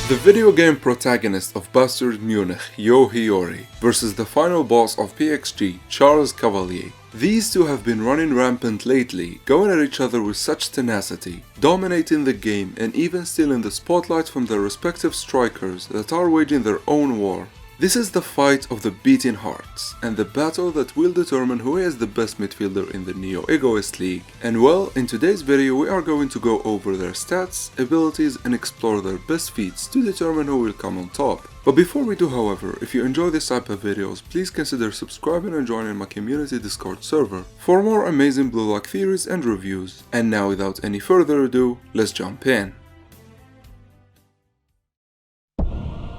The video game protagonist of Bastard Munich, Hiori, versus the final boss of PXG, Charles Cavalier. These two have been running rampant lately, going at each other with such tenacity, dominating the game and even stealing the spotlight from their respective strikers that are waging their own war. This is the fight of the beating hearts, and the battle that will determine who is the best midfielder in the Neo Egoist League. And well, in today's video we are going to go over their stats, abilities and explore their best feats to determine who will come on top. But before we do, however, if you enjoy this type of videos, please consider subscribing and joining my community Discord server for more amazing Blue Lock theories and reviews. And now without any further ado, let's jump in.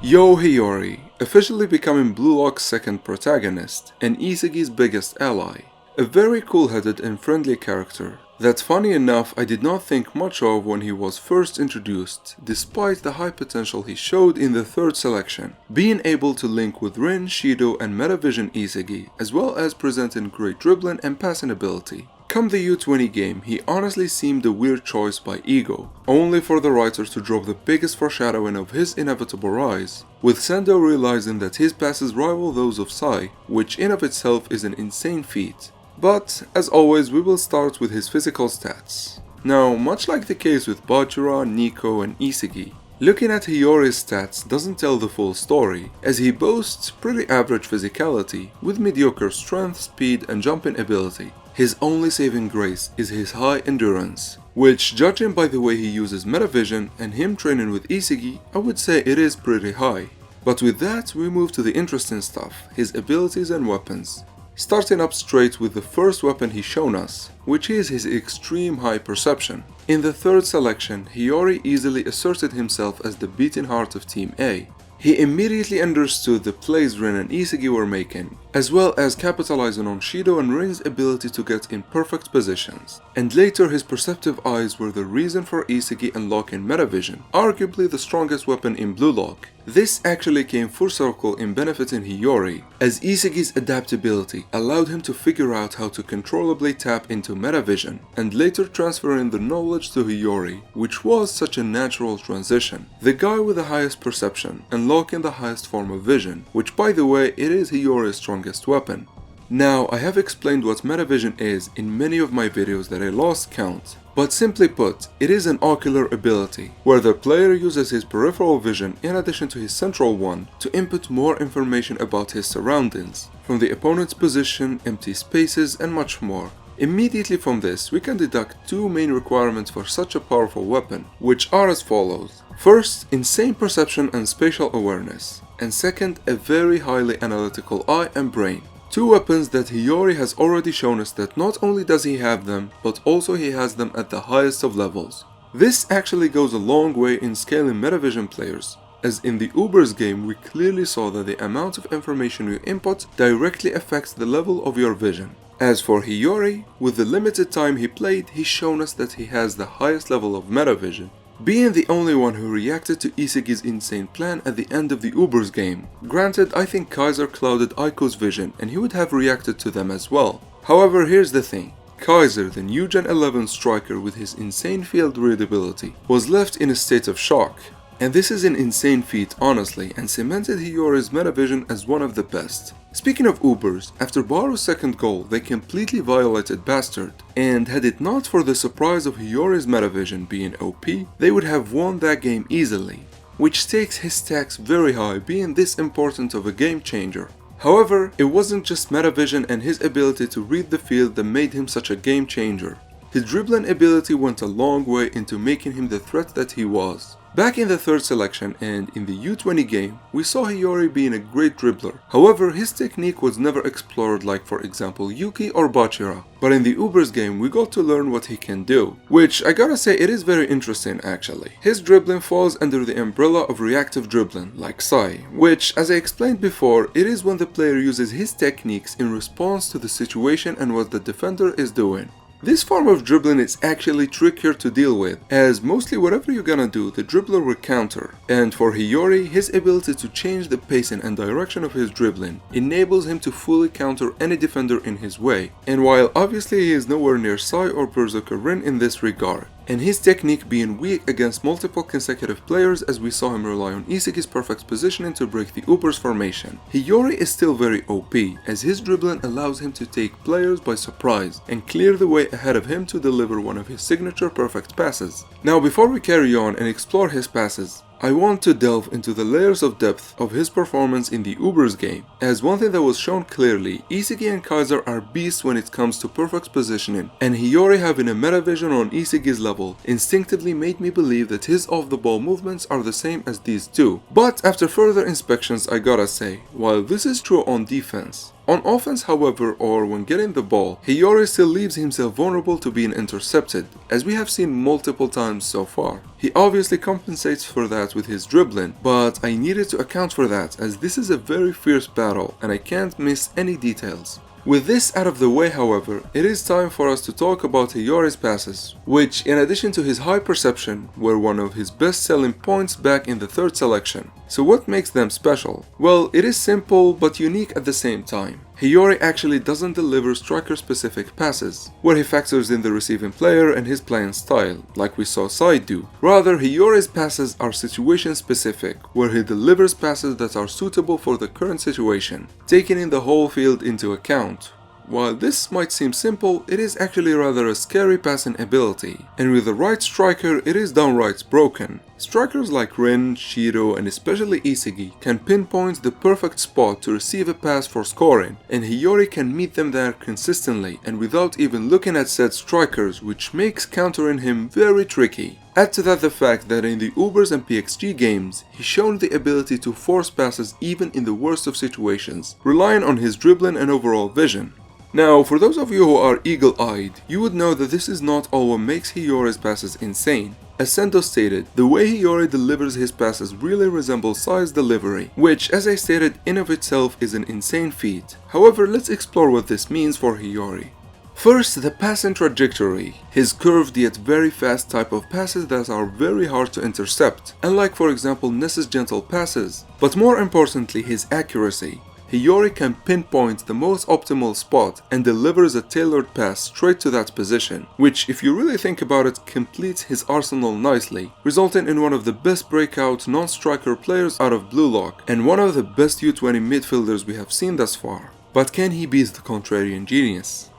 Hiori, officially becoming Blue Lock's second protagonist and Isegi's biggest ally. A very cool-headed and friendly character that, funny enough, I did not think much of when he was first introduced, despite the high potential he showed in the third selection, being able to link with Rin, Shido and Metavision Isegi, as well as presenting great dribbling and passing ability. Come the U20 game, he honestly seemed a weird choice by Ego, only for the writers to drop the biggest foreshadowing of his inevitable rise, with Sendo realizing that his passes rival those of Sai, which in of itself is an insane feat. But, as always, we will start with his physical stats. Now, much like the case with Bachira, Nico and Isegi, looking at Hiori's stats doesn't tell the full story, as he boasts pretty average physicality, with mediocre strength, speed and jumping ability. His only saving grace is his high endurance, which, judging by the way he uses Metavision and him training with Isegi, I would say it is pretty high. But with that, we move to the interesting stuff, his abilities and weapons. Starting up straight with the first weapon he's shown us, which is his extreme high perception. In the third selection, Hiori easily asserted himself as the beating heart of Team A. He immediately understood the plays Rin and Isegi were making, as well as capitalizing on Shido and Rin's ability to get in perfect positions. And later his perceptive eyes were the reason for Isegi unlocking Metavision, arguably the strongest weapon in Blue Lock. This actually came full circle in benefiting Hiori, as Isegi's adaptability allowed him to figure out how to controllably tap into Metavision, and later transferring the knowledge to Hiori, which was such a natural transition. The guy with the highest perception, unlocking the highest form of vision, which by the way, it is Hiori's strongest weapon. Now, I have explained what Metavision is in many of my videos that I lost count, but simply put, it is an ocular ability, where the player uses his peripheral vision in addition to his central one to input more information about his surroundings, from the opponent's position, empty spaces and much more. Immediately from this, we can deduct two main requirements for such a powerful weapon, which are as follows. First, insane perception and spatial awareness, and second, a very highly analytical eye and brain. Two weapons that Hiori has already shown us that not only does he have them, but also he has them at the highest of levels. This actually goes a long way in scaling Metavision players, as in the Ubers game we clearly saw that the amount of information you input directly affects the level of your vision. As for Hiori, with the limited time he played, he's shown us that he has the highest level of Metavision, being the only one who reacted to Isegi's insane plan at the end of the Ubers game. Granted, I think Kaiser clouded Aiko's vision and he would have reacted to them as well. However, here's the thing. Kaiser, the new Gen 11 striker with his insane field readability, was left in a state of shock. And this is an insane feat honestly, and cemented Hiori's Metavision as one of the best. Speaking of Ubers, after Baru's second goal they completely violated Bastard, and had it not for the surprise of Hiori's Metavision being OP, they would have won that game easily, which takes his stacks very high being this important of a game changer. However, it wasn't just Metavision and his ability to read the field that made him such a game changer. His dribbling ability went a long way into making him the threat that he was. Back in the third selection and in the U20 game, we saw Hiori being a great dribbler. However, his technique was never explored like for example Yuki or Bachira. But in the Ubers game, we got to learn what he can do, which I gotta say it is very interesting actually. His dribbling falls under the umbrella of reactive dribbling, like Sai, which, as I explained before, it is when the player uses his techniques in response to the situation and what the defender is doing. This form of dribbling is actually trickier to deal with, as mostly whatever you're gonna do, the dribbler will counter. And for Hiori, his ability to change the pacing and direction of his dribbling enables him to fully counter any defender in his way. And while obviously he is nowhere near Sai or Berserker Rin in this regard, and his technique being weak against multiple consecutive players, as we saw him rely on Isagi's perfect positioning to break the Uber's formation. Hiori is still very OP, as his dribbling allows him to take players by surprise and clear the way ahead of him to deliver one of his signature perfect passes. Now before we carry on and explore his passes, I want to delve into the layers of depth of his performance in the Ubers game, as one thing that was shown clearly, Isagi and Kaiser are beasts when it comes to perfect positioning, and Hiori having a meta vision on Isagi's level instinctively made me believe that his off-the-ball movements are the same as these two. But after further inspections, I gotta say, while this is true on defense, on offense, however, or when getting the ball, Hiori still leaves himself vulnerable to being intercepted, as we have seen multiple times so far. He obviously compensates for that with his dribbling, but I needed to account for that, as this is a very fierce battle and I can't miss any details. With this out of the way, however, it is time for us to talk about Hiori's passes, which, in addition to his high perception, were one of his best selling points back in the third selection. So what makes them special? Well, it is simple but unique at the same time. Hiori actually doesn't deliver striker-specific passes, where he factors in the receiving player and his playing style, like we saw Sai do. Rather, Hiori's passes are situation-specific, where he delivers passes that are suitable for the current situation, taking in the whole field into account. While this might seem simple, it is actually rather a scary passing ability, and with the right striker it is downright broken. Strikers like Rin, Shiro, and especially Isagi can pinpoint the perfect spot to receive a pass for scoring, and Hiori can meet them there consistently and without even looking at said strikers, which makes countering him very tricky. Add to that the fact that in the Ubers and PXG games, he's shown the ability to force passes even in the worst of situations, relying on his dribbling and overall vision. Now, for those of you who are eagle-eyed, you would know that this is not all what makes Hiori's passes insane. As Sendo stated, the way Hiori delivers his passes really resembles Sai's delivery, which, as I stated, in of itself is an insane feat. However, let's explore what this means for Hiori. First, the passing trajectory, his curved yet very fast type of passes that are very hard to intercept, unlike for example Ness's gentle passes, but more importantly his accuracy. Hiori can pinpoint the most optimal spot and delivers a tailored pass straight to that position, which if you really think about it completes his arsenal nicely, resulting in one of the best breakout non-striker players out of Blue Lock and one of the best U20 midfielders we have seen thus far. But can he beat the contrarian genius?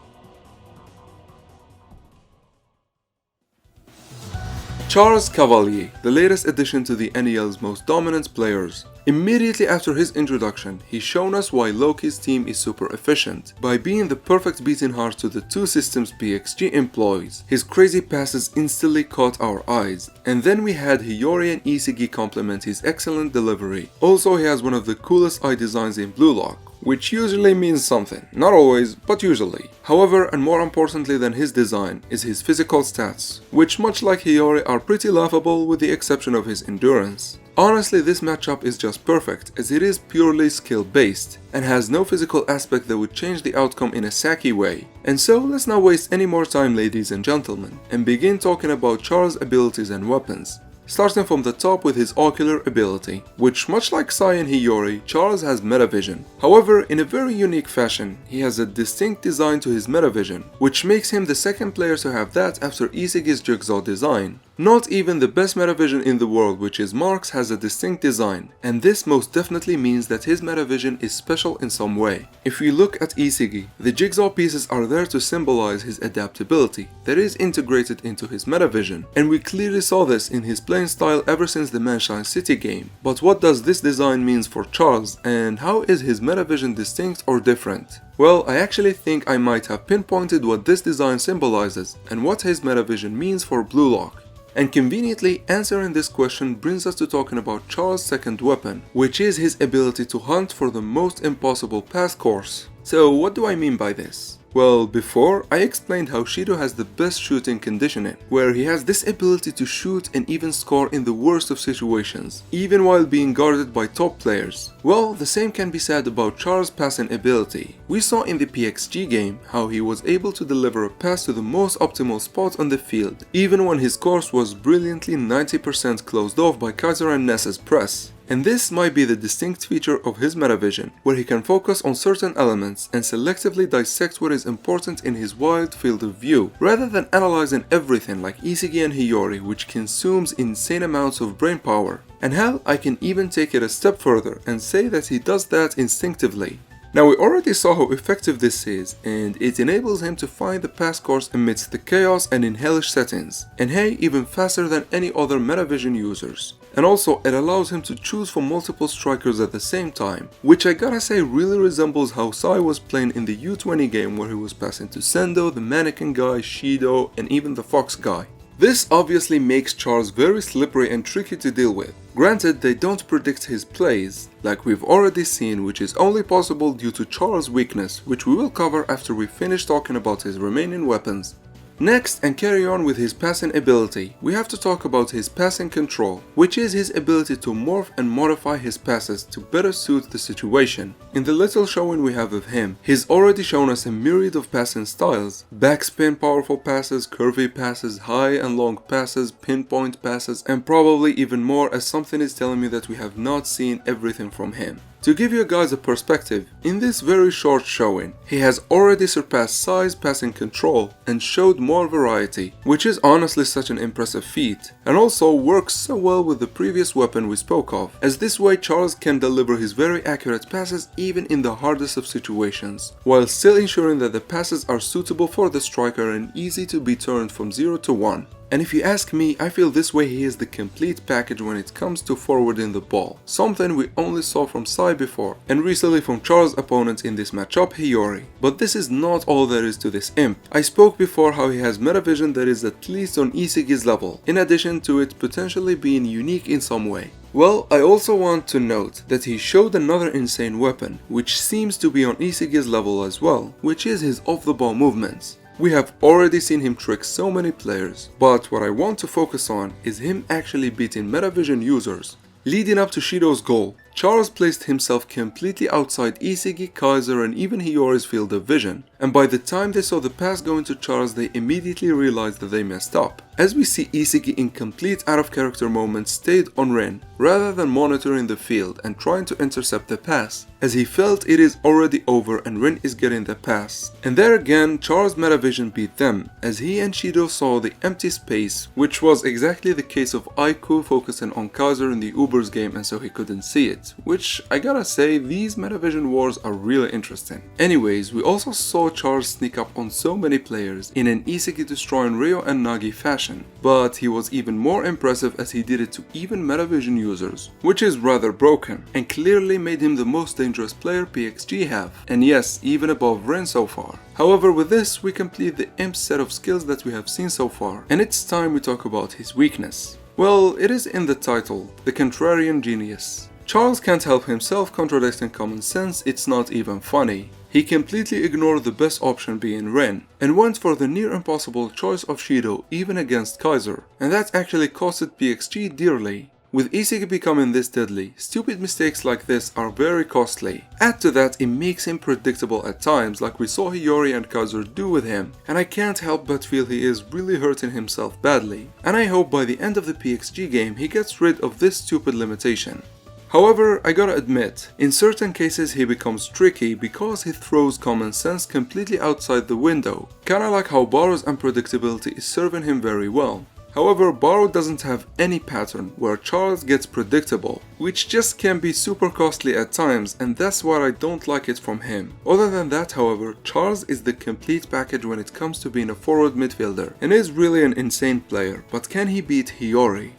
Charles Cavalier, the latest addition to the NEL's most dominant players. Immediately after his introduction, he's shown us why Loki's team is super efficient, by being the perfect beating heart to the two systems PXG employs. His crazy passes instantly caught our eyes, and then we had Hiori and Isagi complement his excellent delivery. Also, he has one of the coolest eye designs in Blue Lock, which usually means something, not always, but usually. However, and more importantly than his design, is his physical stats, which much like Hiori are pretty laughable with the exception of his endurance. Honestly, this matchup is just perfect, as it is purely skill-based, and has no physical aspect that would change the outcome in a sacky way. And so, let's not waste any more time, ladies and gentlemen, and begin talking about Char's abilities and weapons. Starting from the top with his ocular ability, which much like Sai and Hiori, Charles has metavision. However, in a very unique fashion, he has a distinct design to his metavision, which makes him the second player to have that after Isagi's jigsaw design. Not even the best metavision in the world, which is Mark's, has a distinct design, and this most definitely means that his metavision is special in some way. If we look at Isagi, the jigsaw pieces are there to symbolize his adaptability that is integrated into his metavision, and we clearly saw this in his playing style ever since the Manshine City game. But what does this design mean for Charles, and how is his metavision distinct or different? Well, I actually think I might have pinpointed what this design symbolizes and what his metavision means for Blue Lock. And conveniently, answering this question brings us to talking about Charles' second weapon, which is his ability to hunt for the most impossible pass course. So what do I mean by this? Well, before, I explained how Shiro has the best shooting conditioning, where he has this ability to shoot and even score in the worst of situations, even while being guarded by top players. Well, the same can be said about Char's passing ability. We saw in the PXG game how he was able to deliver a pass to the most optimal spot on the field, even when his course was brilliantly 90% closed off by Kaiser and Ness's press. And this might be the distinct feature of his metavision, where he can focus on certain elements and selectively dissect what is important in his wide field of view, rather than analyzing everything like Isagi and Hiori, which consumes insane amounts of brain power. And hell, I can even take it a step further and say that he does that instinctively. Now we already saw how effective this is, and it enables him to find the pass course amidst the chaos and in hellish settings, and hey, even faster than any other metavision users. And also it allows him to choose from multiple strikers at the same time, which I gotta say really resembles how Sai was playing in the U20 game, where he was passing to Sendo, the mannequin guy, Shido, and even the fox guy. This obviously makes Charles very slippery and tricky to deal with. Granted, they don't predict his plays, like we've already seen, which is only possible due to Charles' weakness, which we will cover after we finish talking about his remaining weapons. Next, and carry on with his passing ability, we have to talk about his passing control, which is his ability to morph and modify his passes to better suit the situation. In the little showing we have of him, he's already shown us a myriad of passing styles: backspin powerful passes, curvy passes, high and long passes, pinpoint passes, and probably even more, as something is telling me that we have not seen everything from him. To give you guys a perspective, in this very short showing, he has already surpassed Sai's passing control and showed more variety, which is honestly such an impressive feat, and also works so well with the previous weapon we spoke of, as this way Charles can deliver his very accurate passes even in the hardest of situations, while still ensuring that the passes are suitable for the striker and easy to be turned from 0 to 1. And if you ask me, I feel this way he is the complete package when it comes to forwarding the ball, something we only saw from Sai before, and recently from Charles' opponent in this matchup, Hiori. But this is not all there is to this imp. I spoke before how he has metavision that is at least on Isagi's level, in addition to it potentially being unique in some way. Well, I also want to note that he showed another insane weapon, which seems to be on Isagi's level as well, which is his off-the-ball movements. We have already seen him trick so many players, but what I want to focus on is him actually beating metavision users. Leading up to Shido's goal, Charles placed himself completely outside Isagi, Kaiser, and even Hiori's field of vision, and by the time they saw the pass going to Charles, they immediately realized that they messed up. As we see Isagi in complete out-of-character moments stayed on Ren, rather than monitoring the field and trying to intercept the pass, as he felt it is already over and Ren is getting the pass. And there again, Charles' metavision beat them, as he and Shido saw the empty space, which was exactly the case of Aiku focusing on Kaiser in the Uber's game, and so he couldn't see it. Which, I gotta say, these metavision wars are really interesting. Anyways, we also saw Charles sneak up on so many players in an Isagi destroying Ryo and Nagi fashion, but he was even more impressive as he did it to even metavision users, which is rather broken, and clearly made him the most dangerous player PXG have, and yes, even above Ren so far. However, with this, we complete the imp set of skills that we have seen so far, and it's time we talk about his weakness. Well, it is in the title, the Contrarian Genius. Charles can't help himself contradicting common sense, it's not even funny. He completely ignored the best option being Ren, and went for the near impossible choice of Shido even against Kaiser, and that actually costed PXG dearly. With Isagi becoming this deadly, stupid mistakes like this are very costly. Add to that, it makes him predictable at times, like we saw Hiori and Kaiser do with him, and I can't help but feel he is really hurting himself badly. And I hope by the end of the PXG game he gets rid of this stupid limitation. However, I gotta admit, in certain cases he becomes tricky because he throws common sense completely outside the window, kinda like how Baro's unpredictability is serving him very well. However, Baro doesn't have any pattern where Charles gets predictable, which just can be super costly at times, and that's why I don't like it from him. Other than that, however, Charles is the complete package when it comes to being a forward midfielder, and is really an insane player, but can he beat Hiori?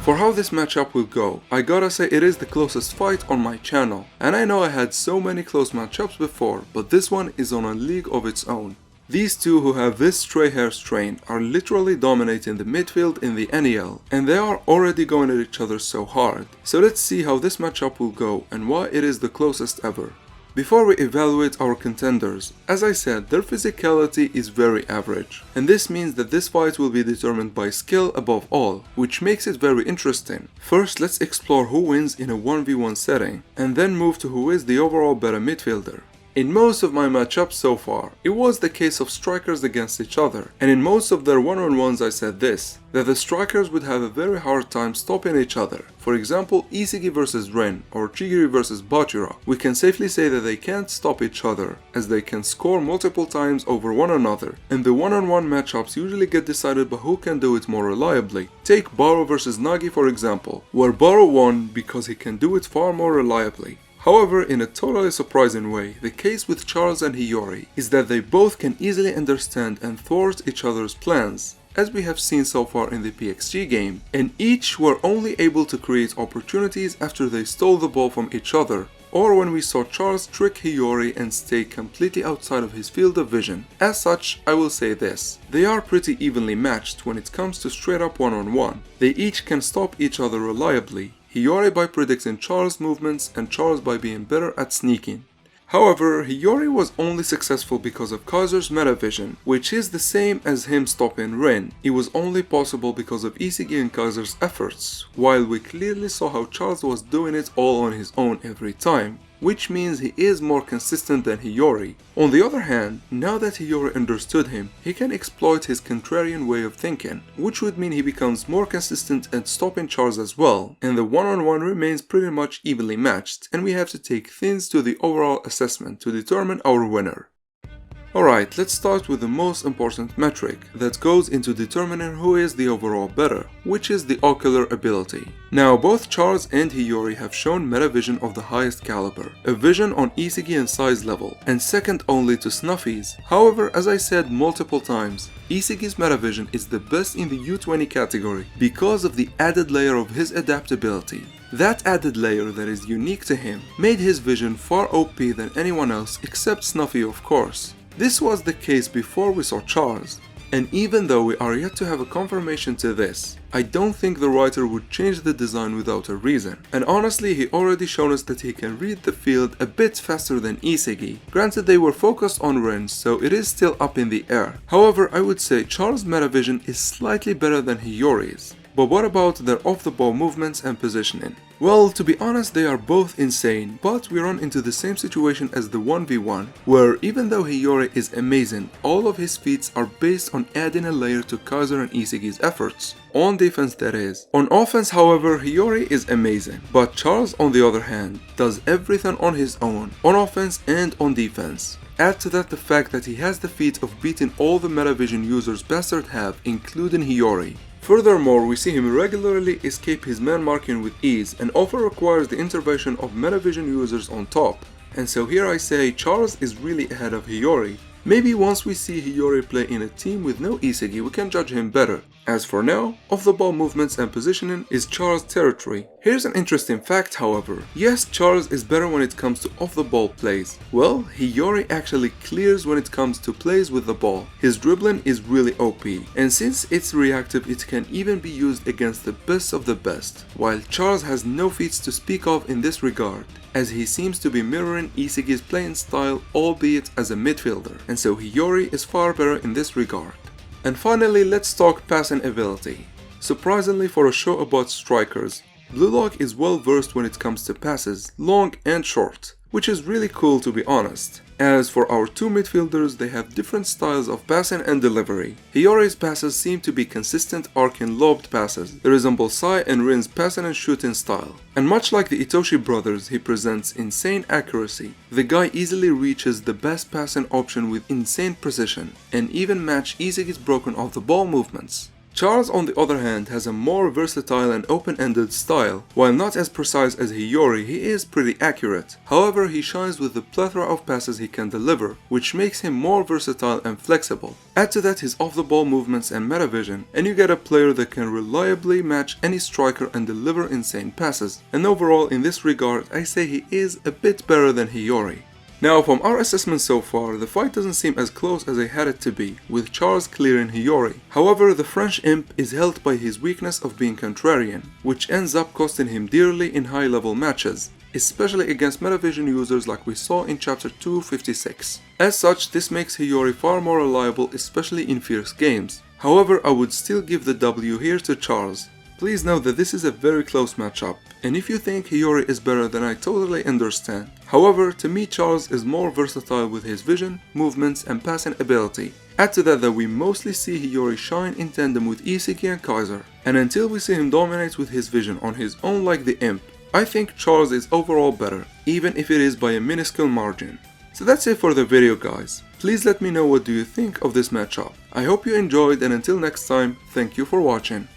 For how this matchup will go, I gotta say it is the closest fight on my channel, and I know I had so many close matchups before, but this one is on a league of its own. These two who have this stray hair strain are literally dominating the midfield in the NEL, and they are already going at each other so hard. So let's see how this matchup will go and why it is the closest ever. Before we evaluate our contenders, as I said, their physicality is very average, and this means that this fight will be determined by skill above all, which makes it very interesting. First, let's explore who wins in a 1v1 setting, and then move to who is the overall better midfielder. In most of my matchups so far, it was the case of strikers against each other, and in most of their one-on-ones I said this, that the strikers would have a very hard time stopping each other. For example, Isagi vs Rin or Chigiri vs Bachira, we can safely say that they can't stop each other, as they can score multiple times over one another, and the one-on-one matchups usually get decided by who can do it more reliably. Take Baro vs Nagi for example, where Baro won because he can do it far more reliably. However, in a totally surprising way, the case with Charles and Hiori is that they both can easily understand and thwart each other's plans, as we have seen so far in the PXG game, and each were only able to create opportunities after they stole the ball from each other, or when we saw Charles trick Hiori and stay completely outside of his field of vision. As such, I will say this, they are pretty evenly matched when it comes to straight up one-on-one. They each can stop each other reliably, Hiori by predicting Charles' movements and Charles by being better at sneaking. However, Hiori was only successful because of Kaiser's metavision, which is the same as him stopping Rin. It was only possible because of Isagi and Kaiser's efforts, while we clearly saw how Charles was doing it all on his own every time, which means he is more consistent than Hiori. On the other hand, now that Hiori understood him, he can exploit his contrarian way of thinking, which would mean he becomes more consistent at stopping Charles as well, and the one-on-one remains pretty much evenly matched, and we have to take things to the overall assessment to determine our winner. Alright, let's start with the most important metric that goes into determining who is the overall better, which is the ocular ability. Now, both Charles and Hiori have shown metavision of the highest caliber, a vision on Isagi and size level, and second only to Snuffy's. However, as I said multiple times, Isagi's metavision is the best in the U20 category because of the added layer of his adaptability. That added layer that is unique to him made his vision far OP than anyone else except Snuffy, of course. This was the case before we saw Charles, and even though we are yet to have a confirmation to this, I don't think the writer would change the design without a reason, and honestly he already shown us that he can read the field a bit faster than Isagi. Granted, they were focused on Rin, so it is still up in the air. However, I would say Charles' metavision is slightly better than Hiori's. But what about their off-the-ball movements and positioning? Well, to be honest, they are both insane, but we run into the same situation as the 1v1, where even though Hiori is amazing, all of his feats are based on adding a layer to Kaiser and Isagi's efforts. On defense, that is. On offense, however, Hiori is amazing, but Charles, on the other hand, does everything on his own, on offense and on defense. Add to that the fact that he has the feat of beating all the metavision users Bastard have, including Hiori. Furthermore, we see him regularly escape his man marking with ease and often requires the intervention of metavision users on top. And so here I say Charles is really ahead of Hiori. Maybe once we see Hiori play in a team with no Isagi, we can judge him better. As for now, off-the-ball movements and positioning is Charles' territory. Here's an interesting fact, however. Yes, Charles is better when it comes to off-the-ball plays. Well, Hiori actually clears when it comes to plays with the ball. His dribbling is really OP, and since it's reactive, it can even be used against the best of the best, while Charles has no feats to speak of in this regard, as he seems to be mirroring Isagi's playing style, albeit as a midfielder, and so Hiori is far better in this regard. And finally, let's talk passing ability. Surprisingly for a show about strikers, Blue Lock is well versed when it comes to passes, long and short, which is really cool to be honest. As for our two midfielders, they have different styles of passing and delivery. Hiori's passes seem to be consistent arcing lobed passes. They resemble Sai and Rin's passing and shooting style. And much like the Itoshi brothers, he presents insane accuracy. The guy easily reaches the best passing option with insane precision, and even match Isagi's broken off the ball movements. Charles, on the other hand, has a more versatile and open-ended style. While not as precise as Hiori, he is pretty accurate. However, he shines with the plethora of passes he can deliver, which makes him more versatile and flexible. Add to that his off-the-ball movements and metavision, and you get a player that can reliably match any striker and deliver insane passes. And overall, in this regard, I say he is a bit better than Hiori. Now, from our assessment so far, the fight doesn't seem as close as I had it to be, with Charles clearing Hiori. However, the French imp is held by his weakness of being contrarian, which ends up costing him dearly in high-level matches, especially against metavision users like we saw in chapter 256. As such, this makes Hiori far more reliable, especially in fierce games. However, I would still give the W here to Charles. Please note that this is a very close matchup, and if you think Hiori is better, then I totally understand. However, to me Charles is more versatile with his vision, movements, and passing ability. Add to that we mostly see Hiori shine in tandem with Isagi and Kaiser, and until we see him dominate with his vision on his own like the Imp, I think Charles is overall better, even if it is by a minuscule margin. So that's it for the video, guys. Please let me know what do you think of this matchup. I hope you enjoyed, and until next time, thank you for watching.